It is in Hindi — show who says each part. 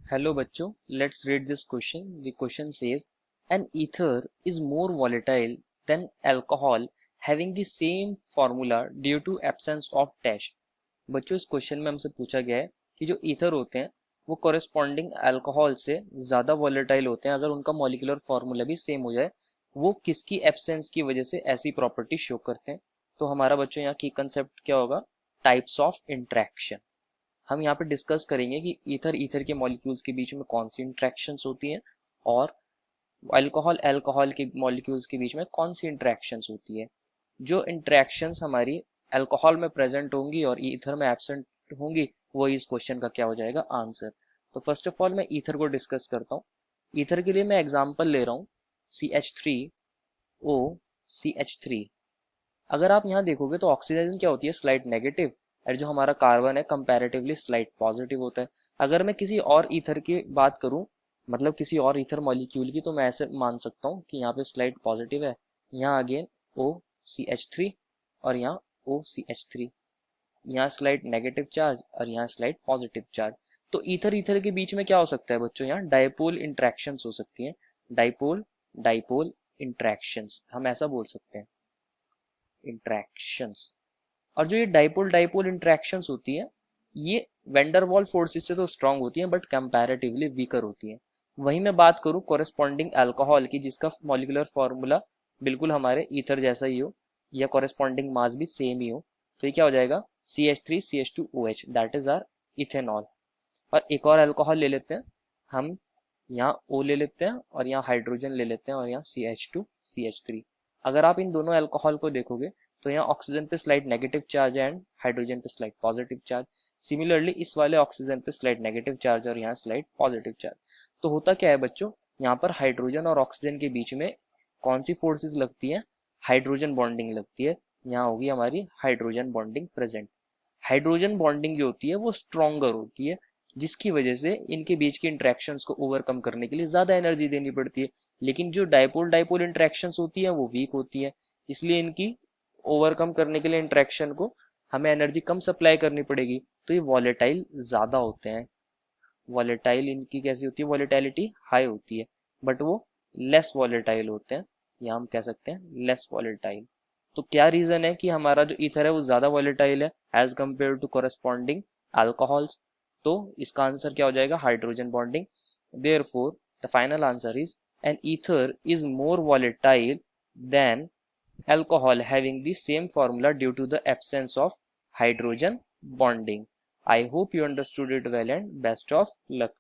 Speaker 1: Hello बच्चों, let's read this question. The question says an ether is more volatile than alcohol having the same formula due to absence of dash. बच्चों इस क्वेश्चन में हमसे पूछा गया है कि जो ईथर होते हैं वो कॉरेस्पॉन्डिंग अल्कोहल से ज़्यादा वॉलेटाइल होते हैं अगर उनका मॉलिक्यूलर फार्मूला भी सेम हो जाए। वो किसकी एब्सेंस की वजह से ऐसी प्रॉपर्टी शो करते हैं। तो हमारा बच्चों यहाँ की कंसेप्ट क्या होगा? Types of interaction. हम यहाँ पे डिस्कस करेंगे कि ईथर ईथर के मॉलिक्यूल्स के बीच में कौन सी इंट्रैक्शंस होती हैं और अल्कोहल अल्कोहल के मॉलिक्यूल्स के बीच में कौन सी इंट्रैक्शंस होती है। जो इंट्रैक्शंस हमारी अल्कोहल में प्रेजेंट होंगी और ईथर में एब्सेंट होंगी वही इस क्वेश्चन का क्या हो जाएगा? आंसर। तो फर्स्ट ऑफ ऑल मैं ईथर को डिस्कस करता हूँ। ईथर के लिए मैं एग्जाम्पल ले रहा हूँ CH3O CH3। अगर आप यहाँ देखोगे तो ऑक्सीजन क्या होती है? Slight negative. और जो हमारा कार्बन है कंपैरेटिवली स्लाइट पॉजिटिव होता है। अगर मैं किसी और ईथर की बात करूं, मतलब किसी और ईथर मॉलिक्यूल की, तो मैं ऐसे मान सकता हूँ कि यहाँ पे स्लाइट पॉजिटिव है, यहाँ अगेन OCH3 और यहाँ OCH3, यहाँ स्लाइट नेगेटिव चार्ज और यहाँ स्लाइट पॉजिटिव चार्ज। तो ईथर ईथर के बीच में क्या हो सकता है बच्चों? यहाँ डाइपोल इंट्रैक्शंस हो सकती हैं। डाइपोल डाइपोल इंट्रैक्शंस हम ऐसा बोल सकते हैं, इंट्रैक्शंस। और जो ये डाइपोल डाइपोल इंट्रैक्शंस होती है ये वेंडरवॉल फोर्सेस से तो स्ट्रांग होती हैं बट कंपैरेटिवली वीकर होती हैं। वहीं मैं बात करूं कोरेस्पॉन्डिंग अल्कोहल की जिसका मॉलिक्यूलर फार्मूला बिल्कुल हमारे ईथर जैसा ही हो या कोरेस्पॉन्डिंग मास भी सेम ही हो, तो ये क्या हो जाएगा? CH3CH2OH, that is are ethanol. और एक और अल्कोहल ले लेते हैं हम, यहाँ O ले लेते हैं और यहाँ हाइड्रोजन ले लेते हैं और यहाँ CH2CH3। अगर आप इन दोनों अल्कोहल को देखोगे तो यहाँ ऑक्सीजन पे स्लाइट नेगेटिव चार्ज है एंड हाइड्रोजन पे स्लाइट पॉजिटिव चार्ज। सिमिलरली इस वाले ऑक्सीजन पे स्लाइट नेगेटिव चार्ज और यहाँ स्लाइट पॉजिटिव चार्ज। तो होता क्या है बच्चों? यहाँ पर हाइड्रोजन और ऑक्सीजन के बीच में कौन सी फोर्सेज लगती है? हाइड्रोजन बॉन्डिंग लगती है। यहाँ होगी हमारी hydrogen bonding present. Hydrogen bonding जो होती है वो स्ट्रॉन्गर होती है, जिसकी वजह से इनके बीच की इंट्रैक्शंस को ओवरकम करने के लिए ज्यादा एनर्जी देनी पड़ती है। लेकिन जो डाइपोल डाइपोल इंट्रैक्शंस होती है वो वीक होती है, इसलिए इनकी ओवरकम करने के लिए इंट्रैक्शन को हमें एनर्जी कम सप्लाई करनी पड़ेगी। तो ये वॉलेटाइल ज्यादा होते हैं। वॉलेटाइल इनकी कैसी होती है? वॉलेटिलिटी हाई होती है, बट वो लेस वॉलेटाइल होते हैं, या हम कह सकते हैं लेस वॉलेटाइल। तो क्या रीजन है कि हमारा जो ईथर है वो ज्यादा वॉलेटाइल है as compare to corresponding alcohols? तो इसका आंसर क्या हो जाएगा? Hydrogen bonding. Therefore the final answer is an ether is more volatile than alcohol having the same formula due to the absence of hydrogen bonding. I hope you understood it well and best of luck.